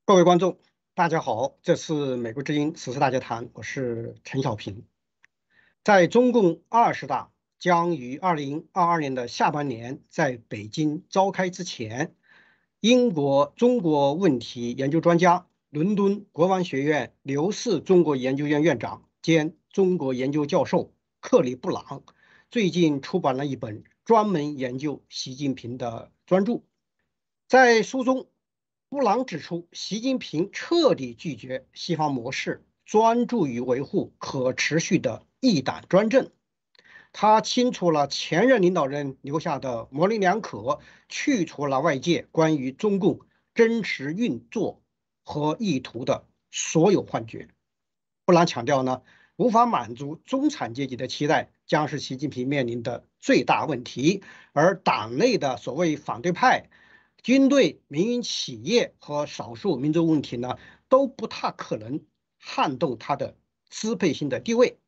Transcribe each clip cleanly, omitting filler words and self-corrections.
各位观众，大家好，这是美国之音时事大家谈，我是陈小平。在中共20大将于2022年的下半年在北京召开之前，英国中国问题研究专家、伦敦国王学院刘氏中国研究院院长兼中国研究教授克里布朗最近出版了一本专门研究习近平的专著。在书中，布朗指出，习近平彻底拒绝西方模式，专注于维护可持续的一党专政。他清除了前任领导人留下的模棱两可，去除了外界关于中共真实运作和意图的所有幻觉。布朗强调呢，无法满足中产阶级的期待将是习近平面临的最大问题，而党内的所谓反对派、军队、民营企业和少数民族问题呢，都不太可能撼动他的支配性的地位。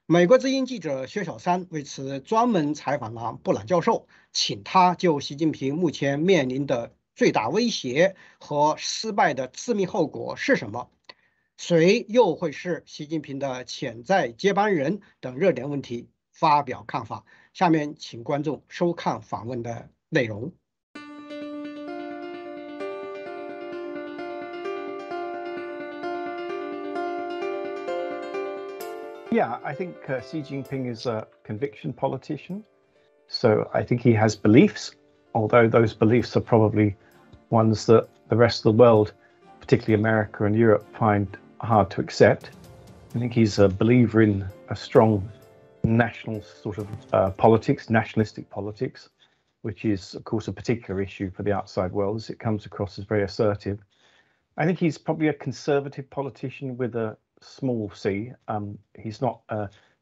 美国之音记者薛小山为此专门采访了布朗教授，请他就习近平目前面临的最大威胁和失败的致命后果是什么，谁又会是习近平的潜在接班人等热点问题发表看法。下面请观众收看访问的内容。Yeah, I think Xi Jinping is a conviction politician. So I think he has beliefs, although those beliefs are probably ones that the rest of the world, particularly America and Europe, find hard to accept. I think he's a believer in a strong national sort of politics, nationalistic politics, which is, of course, a particular issue for the outside world, as it comes across as very assertive. I think he's probably a conservative politician with a small c. He's not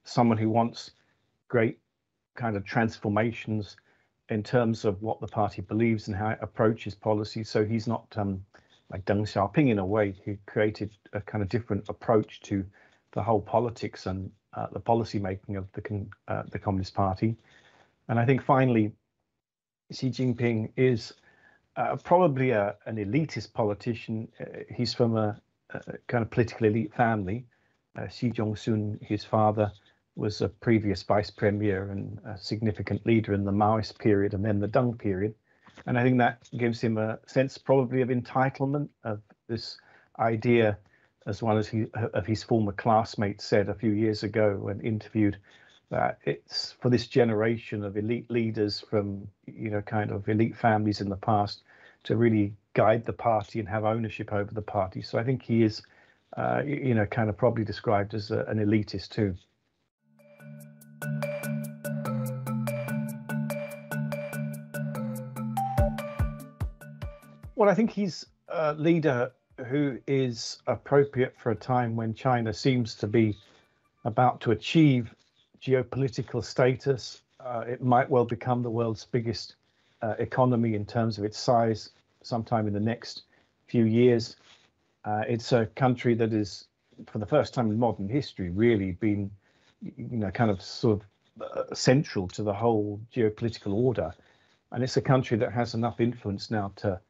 someone who wants great kind of transformations in terms of what the party believes and how it approaches policy. So he's not like Deng Xiaoping in a way, who created a kind of different approach to the whole politics and the policy making of the Communist Party. And I think finally, Xi Jinping is probably an elitist politician. He's from a kind of political elite family. Xi Jong-sun, his father, was a previous vice premier and a significant leader in the Maoist period and then the Deng period. And I think that gives him a sense probably of entitlement, of this idea, as one of his former classmates said a few years ago when interviewed, that it's for this generation of elite leaders from, kind of elite families in the past to really guide the party and have ownership over the party. So I think he is, kind of probably described as an elitist too. Well, I think he's a leader who is appropriate for a time when China seems to be about to achieve geopolitical status. It might well become the world's biggest economy in terms of its size sometime in the next few years. It's a country that is, for the first time in modern history, really been, kind of sort of central to the whole geopolitical order. And it's a country that has enough influence now to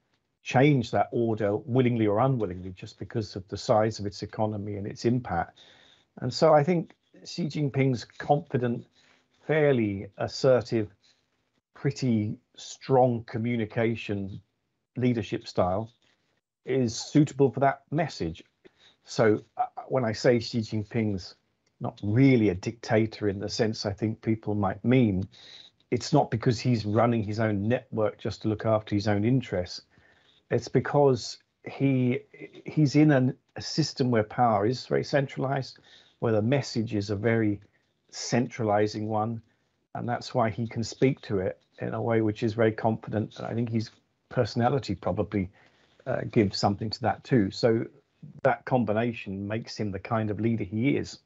change that order willingly or unwillingly, just because of the size of its economy and its impact. And so I think Xi Jinping's confident, fairly assertive, pretty strong communication leadership style is suitable for that message. So when I say Xi Jinping's not really a dictator in the sense I think people might mean, it's not because he's running his own network just to look after his own interests. It's because he's in a system where power is very centralized, where the message is a very centralizing one, and that's why he can speak to it in a way which is very confident. And I think his personality probably gives something to that too. So that combination makes him the kind of leader he is.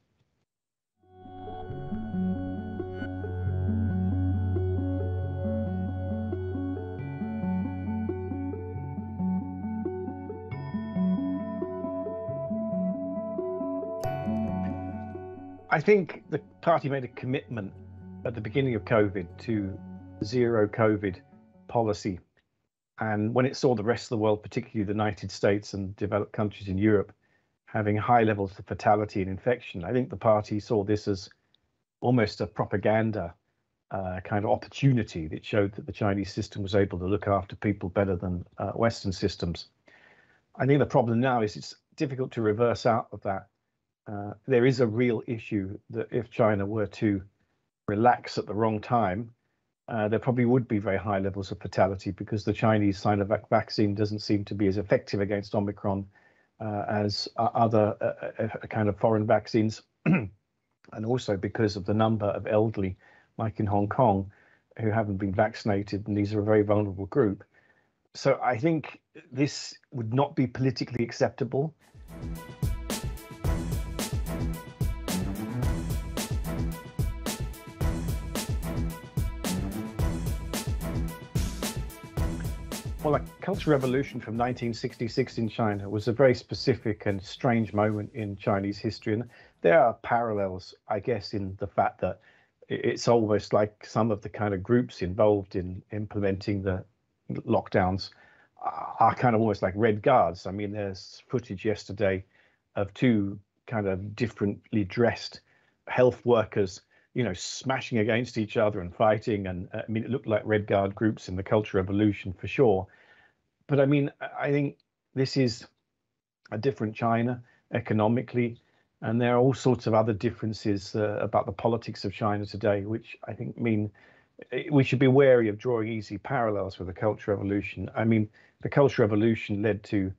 I think the party made a commitment at the beginning of COVID to zero COVID policy. And when it saw the rest of the world, particularly the United States and developed countries in Europe, having high levels of fatality and infection, I think the party saw this as almost a propaganda kind of opportunity that showed that the Chinese system was able to look after people better than Western systems. I think the problem now is it's difficult to reverse out of that. There is a real issue that if China were to relax at the wrong time, there probably would be very high levels of fatality because the Chinese Sinovac vaccine doesn't seem to be as effective against Omicron as other kind of foreign vaccines. And also because of the number of elderly, like in Hong Kong, who haven't been vaccinated, and these are a very vulnerable group. So I think this would not be politically acceptable. Well, the Cultural Revolution from 1966 in China was a very specific and strange moment in Chinese history. And there are parallels, I guess, in the fact that it's almost like some of the kind of groups involved in implementing the lockdowns are kind of almost like red guards. I mean, there's footage yesterday of two kind of differently dressed health workers, you know, smashing against each other and fighting. And I mean, it looked like red guard groups in the Cultural Revolution for sure. But I mean, I think this is a different China economically. And there are all sorts of other differences about the politics of China today, which I think mean we should be wary of drawing easy parallels with the Cultural Revolution. I mean, the Cultural Revolution led to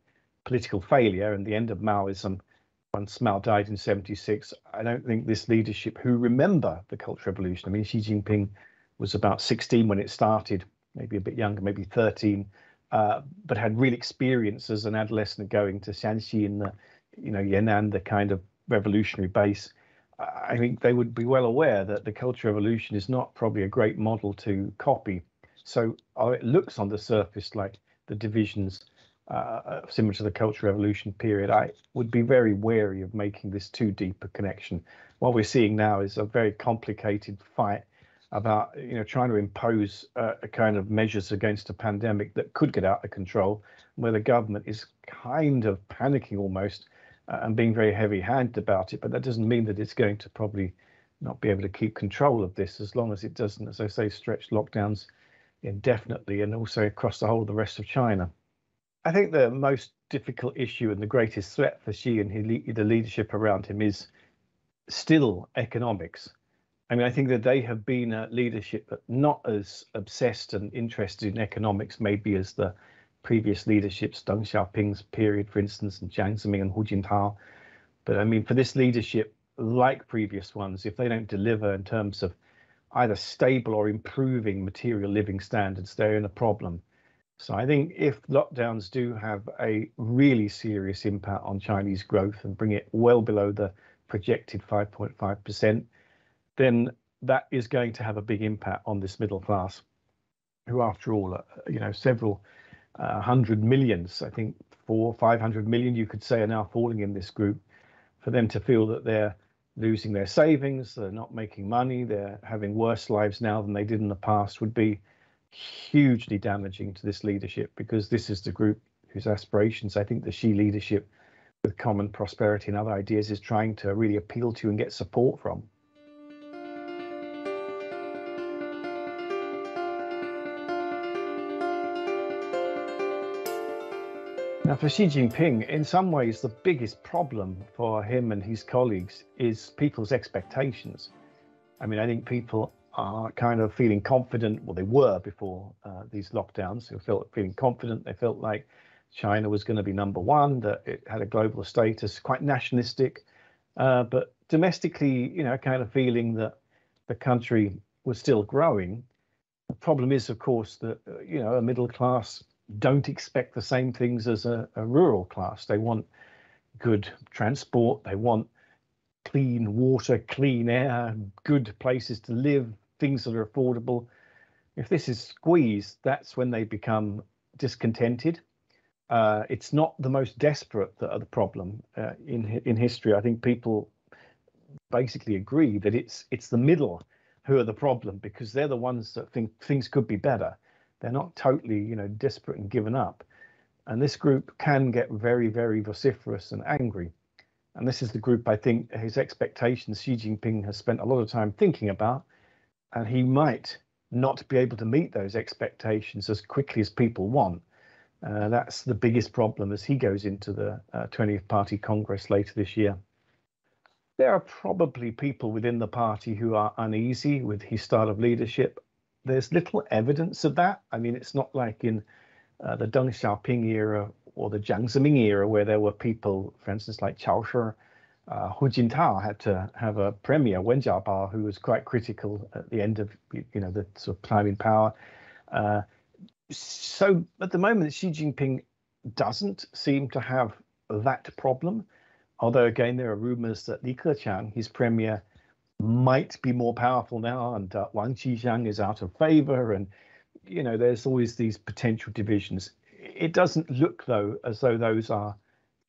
political failure and the end of Maoism. Once Mao died in 1976, I don't think this leadership who remember the Cultural Revolution, I mean, Xi Jinping was about 16 when it started, maybe a bit younger, maybe 13, but had real experience as an adolescent going to Shanxi in the, you know, Yan'an, the kind of revolutionary base. I think they would be well aware that the Cultural Revolution is not probably a great model to copy. So it looks on the surface like the divisions similar to the Cultural Revolution period. I would be very wary of making this too deep a connection. What we're seeing now is a very complicated fight about, you know, trying to impose a kind of measures against a pandemic that could get out of control, where the government is kind of panicking almost and being very heavy-handed about it. But that doesn't mean that it's going to probably not be able to keep control of this as long as it doesn't, as I say, stretch lockdowns indefinitely and also across the whole of the rest of China. I think the most difficult issue and the greatest threat for Xi and the leadership around him is still economics. I mean, I think that they have been a leadership that not as obsessed and interested in economics maybe as the previous leaderships, Deng Xiaoping's period, for instance, and Jiang Zemin and Hu Jintao. But I mean, for this leadership, like previous ones, if they don't deliver in terms of either stable or improving material living standards, they're in a problem. So I think if lockdowns do have a really serious impact on Chinese growth and bring it well below the projected 5.5%, then that is going to have a big impact on this middle class, who, after all, you know, several 100 millions, I think 400-500 million, you could say, are now falling in this group. For them to feel that they're losing their savings, they're not making money, they're having worse lives now than they did in the past would be hugely damaging to this leadership, because this is the group whose aspirations I think the Xi leadership, with common prosperity and other ideas, is trying to really appeal to and get support from. Now, for Xi Jinping, in some ways, the biggest problem for him and his colleagues is people's expectations. I mean, I think people are kind of feeling confident, well, they were before these lockdowns, they felt feeling confident, they felt like China was going to be number one, that it had a global status, quite nationalistic, but domestically, you know, kind of feeling that the country was still growing. The problem is, of course, that, you know, a middle class don't expect the same things as a rural class. They want good transport, they want clean water, clean air, good places to live, things that are affordable. If this is squeezed, that's when they become discontented. It's not the most desperate that are the problem in history. I think people basically agree that it's the middle who are the problem, because they're the ones that think things could be better. They're not totally, desperate and given up. And this group can get very, very vociferous and angry. And this is the group, I think, his expectations Xi Jinping has spent a lot of time thinking about, and he might not be able to meet those expectations as quickly as people want. That's the biggest problem as he goes into the 20th Party Congress later this year. There are probably people within the party who are uneasy with his style of leadership. There's little evidence of that. I mean, it's not like in the Deng Xiaoping era or the Jiang Zemin era where there were people, for instance, like Qiao Shi, Hu Jintao had to have a premier, Wen Jiabao, who was quite critical at the end of, the sort of time in power. So at the moment, Xi Jinping doesn't seem to have that problem. Although, again, there are rumors that Li Keqiang, his premier, might be more powerful now, and Wang Qishan is out of favor. And, there's always these potential divisions. It doesn't look, though, as though those are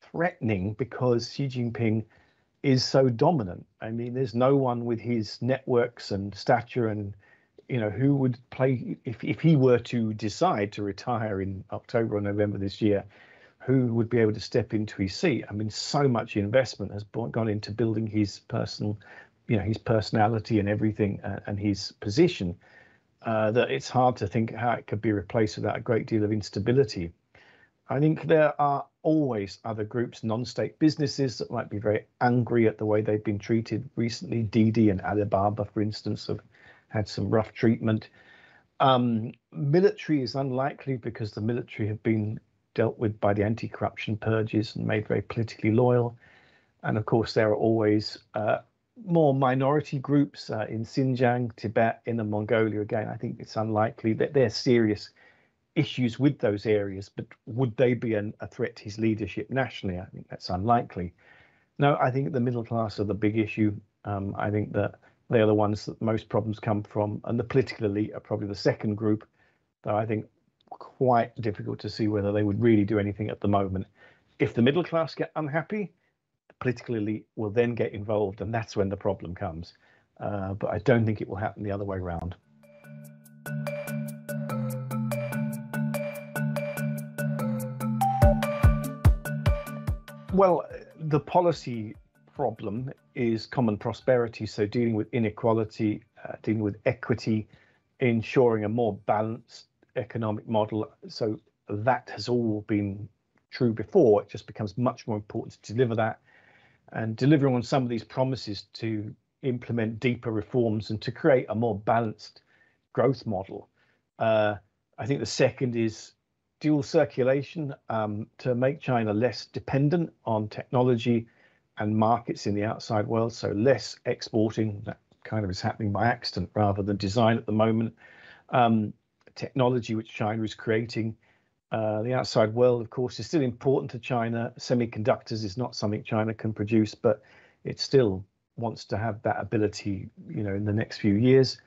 threatening because Xi Jinping is so dominant. I mean, there's no one with his networks and stature and, who would play if he were to decide to retire in October or November this year, who would be able to step into his seat? I mean, so much investment has gone into building his personal, his personality and everything and his position that it's hard to think how it could be replaced without a great deal of instability. I think there are always other groups, non-state businesses that might be very angry at the way they've been treated recently. Didi and Alibaba, for instance, have had some rough treatment. Military is unlikely because the military have been dealt with by the anti-corruption purges and made very politically loyal. And of course, there are always more minority groups in Xinjiang, Tibet, Inner Mongolia. Again, I think it's unlikely that there are serious issues with those areas, but would they be a threat to his leadership nationally? I think that's unlikely. No, I think the middle class are the big issue. I think that they are the ones that most problems come from, and the political elite are probably the second group, though I think quite difficult to see whether they would really do anything at the moment. If the middle class get unhappy, the political elite will then get involved, and that's when the problem comes. But I don't think it will happen the other way around. Well, the policy problem is common prosperity, so dealing with inequality, dealing with equity, ensuring a more balanced economic model. So that has all been true before. It just becomes much more important to deliver that, and delivering on some of these promises to implement deeper reforms and to create a more balanced growth model. I think the second is dual circulation, to make China less dependent on technology and markets in the outside world, so less exporting. That kind of is happening by accident rather than design at the moment. Technology which China is creating. The outside world, of course, is still important to China. Semiconductors is not something China can produce, but it still wants to have that ability, in the next few years.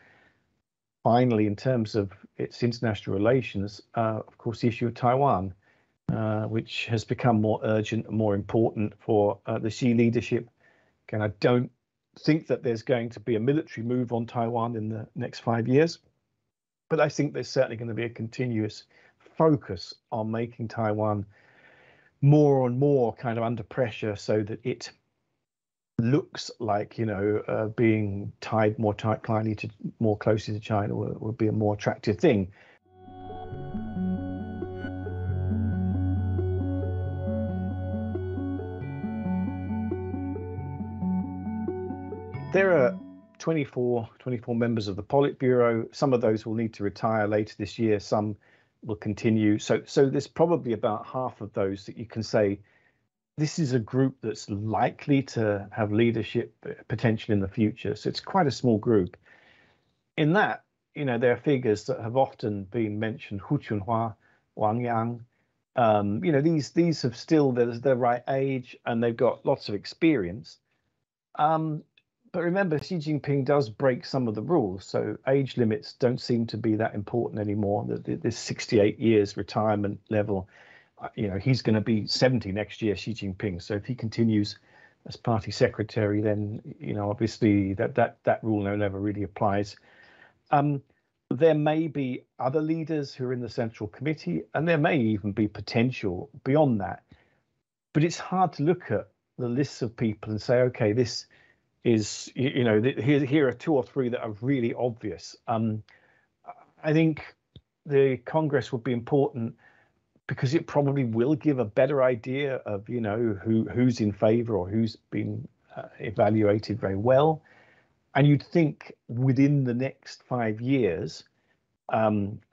Finally, in terms of its international relations, of course, the issue of Taiwan, which has become more urgent and more important for the Xi leadership. Again, I don't think that there's going to be a military move on Taiwan in the next 5 years, but I think there's certainly going to be a continuous focus on making Taiwan more and more kind of under pressure so that it looks like, being tied more closely to China will be a more attractive thing. There are 24 members of the Politburo. Some of those will need to retire later this year. Some will continue. So there's probably about half of those that you can say this is a group that's likely to have leadership potential in the future. So it's quite a small group. In that, there are figures that have often been mentioned: Hu Chunhua, Wang Yang. These have still, they're the right age and they've got lots of experience. But remember, Xi Jinping does break some of the rules. So age limits don't seem to be that important anymore. This 68 years retirement level, he's going to be 70 next year, Xi Jinping. So if he continues as party secretary, then, obviously that rule no longer really applies. There may be other leaders who are in the Central Committee, and there may even be potential beyond that. But it's hard to look at the lists of people and say, okay, this is, here are two or three that are really obvious. I think the Congress would be important because it probably will give a better idea of, who's in favor or who's been evaluated very well. And you'd think within the next 5 years,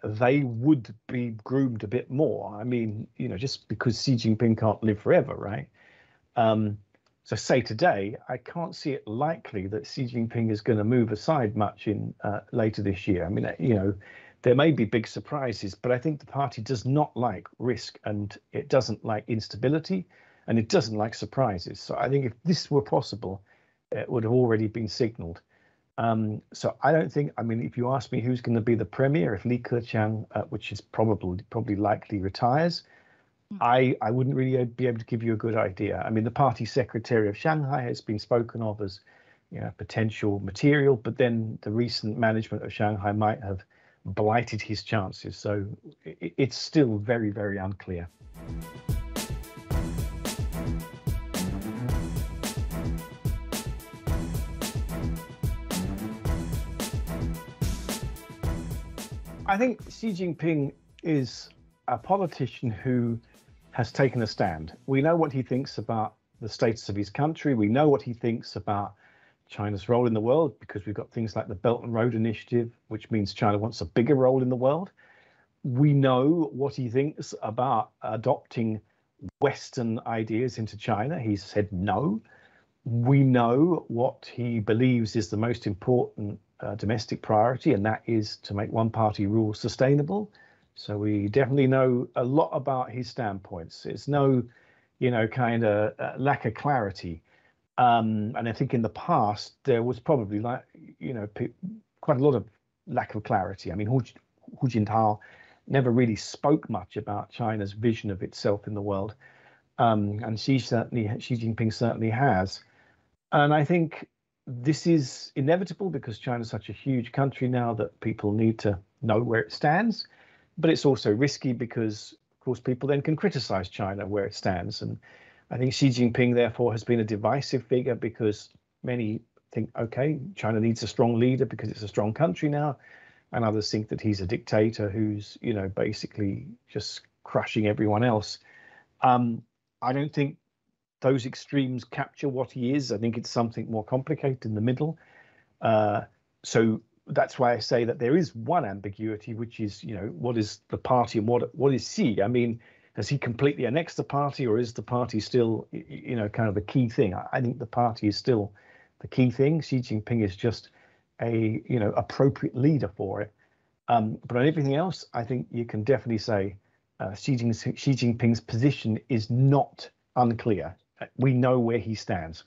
they would be groomed a bit more. I mean, just because Xi Jinping can't live forever, right? So say today, I can't see it likely that Xi Jinping is going to move aside much in later this year. I mean, there may be big surprises, but I think the party does not like risk, and it doesn't like instability, and it doesn't like surprises. So I think if this were possible, it would have already been signaled. So I don't think, if you ask me who's going to be the premier, if Li Keqiang, which is probably likely retires, I wouldn't really be able to give you a good idea. I mean, the party secretary of Shanghai has been spoken of as potential material, but then the recent management of Shanghai might have blighted his chances. So it's still very, very unclear. I think Xi Jinping is a politician who has taken a stand. We know what he thinks about the status of his country. We know what he thinks about China's role in the world, because we've got things like the Belt and Road Initiative, which means China wants a bigger role in the world. We know what he thinks about adopting Western ideas into China. He's said no. We know what he believes is the most important domestic priority, and that is to make one-party rule sustainable. So we definitely know a lot about his standpoints. It's no, kind of lack of clarity. And I think in the past, there was probably quite a lot of lack of clarity. I mean, Hu Jintao never really spoke much about China's vision of itself in the world. And Xi Jinping certainly has. And I think this is inevitable because China's such a huge country now that people need to know where it stands. But it's also risky because, of course, people then can criticize China where it stands. And I think Xi Jinping, therefore, has been a divisive figure because many think, OK, China needs a strong leader because it's a strong country now. And others think that he's a dictator who's, basically just crushing everyone else. I don't think those extremes capture what he is. I think it's something more complicated in the middle. So that's why I say that there is one ambiguity, which is, what is the party and what is Xi? I mean, has he completely annexed the party, or is the party still, kind of the key thing? I think the party is still the key thing. Xi Jinping is just a, appropriate leader for it. But on everything else, I think you can definitely say Xi Jinping's position is not unclear. We know where he stands.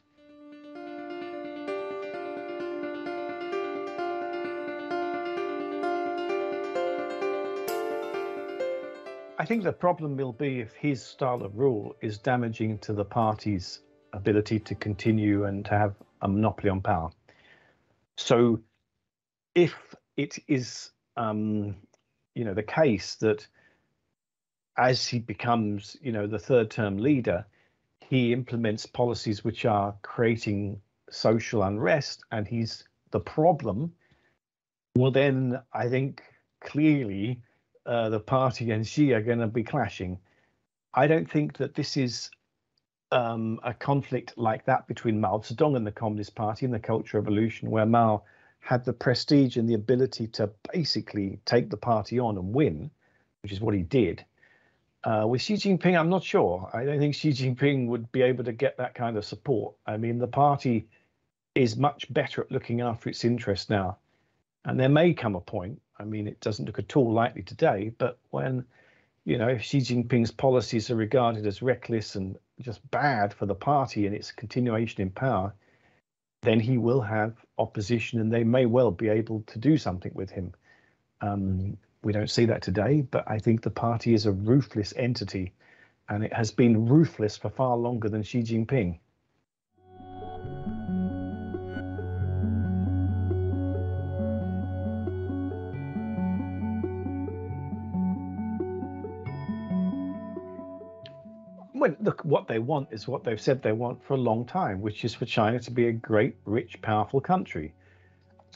I think the problem will be if his style of rule is damaging to the party's ability to continue and to have a monopoly on power. So if it is, the case that as he becomes, the third term leader, he implements policies which are creating social unrest and he's the problem, well, then I think clearly the party and Xi are going to be clashing. I don't think that this is a conflict like that between Mao Zedong and the Communist Party in the Cultural Revolution, where Mao had the prestige and the ability to basically take the party on and win, which is what he did. With Xi Jinping, I'm not sure. I don't think Xi Jinping would be able to get that kind of support. I mean, the party is much better at looking after its interests now. And there may come a point, I mean, it doesn't look at all likely today, but when, if Xi Jinping's policies are regarded as reckless and just bad for the party and its continuation in power, then he will have opposition and they may well be able to do something with him. We don't see that today, but I think the party is a ruthless entity and it has been ruthless for far longer than Xi Jinping. Well, look, what they want is what they've said they want for a long time, which is for China to be a great, rich, powerful country.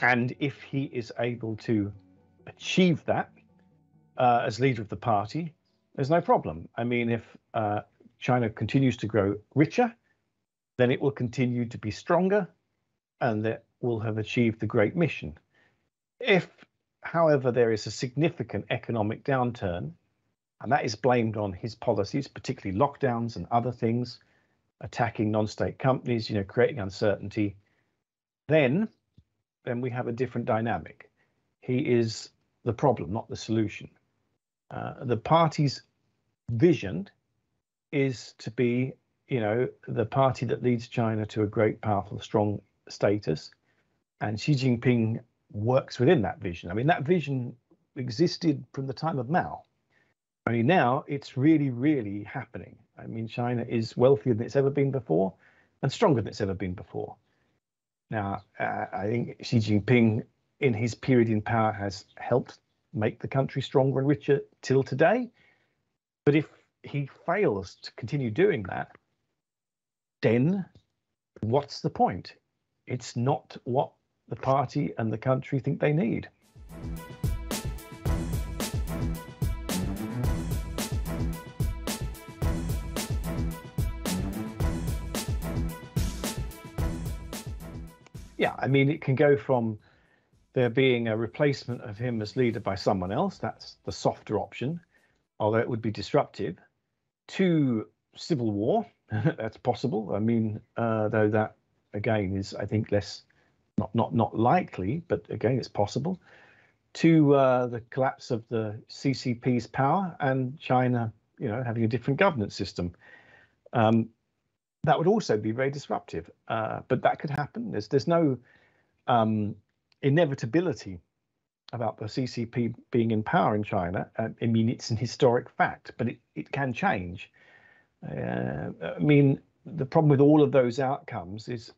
And if he is able to achieve that as leader of the party, there's no problem. I mean, if China continues to grow richer, then it will continue to be stronger and that will have achieved the great mission. If, however, there is a significant economic downturn, and that is blamed on his policies, particularly lockdowns and other things, attacking non-state companies, creating uncertainty, then we have a different dynamic. He is the problem, not the solution. The party's vision is to be, the party that leads China to a great, powerful, strong status. And Xi Jinping works within that vision. I mean, that vision existed from the time of Mao. I mean, now it's really, really happening. I mean, China is wealthier than it's ever been before and stronger than it's ever been before. Now, I think Xi Jinping, in his period in power, has helped make the country stronger and richer till today. But if he fails to continue doing that, then what's the point? It's not what the party and the country think they need. Yeah, I mean, it can go from there being a replacement of him as leader by someone else, that's the softer option, although it would be disruptive, to civil war, that's possible. I mean, though that, again, is, I think, not likely, but again, it's possible, to the collapse of the CCP's power and China, having a different governance system. That would also be very disruptive, but that could happen. There's no inevitability about the CCP being in power in China. I mean, it's an historic fact, but it can change. I mean, the problem with all of those outcomes is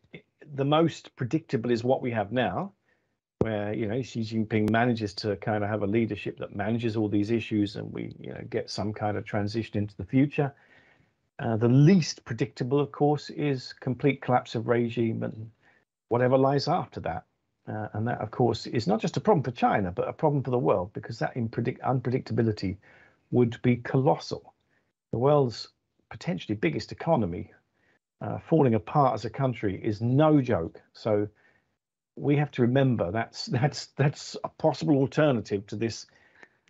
the most predictable is what we have now, where, Xi Jinping manages to kind of have a leadership that manages all these issues and we, get some kind of transition into the future. The least predictable, of course, is complete collapse of regime and whatever lies after that. And that, of course, is not just a problem for China, but a problem for the world, because that unpredictability would be colossal. The world's potentially biggest economy falling apart as a country is no joke. So we have to remember that's a possible alternative to this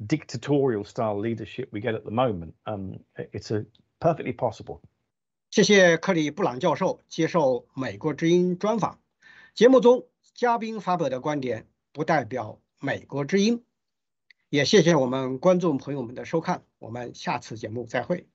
dictatorial style leadership we get at the moment. It's perfectly possible. 谢谢克里布朗教授接受美国之音专访。节目中嘉宾发表的观点不代表美国之音。也谢谢我们观众朋友们的收看，我们下次节目再会。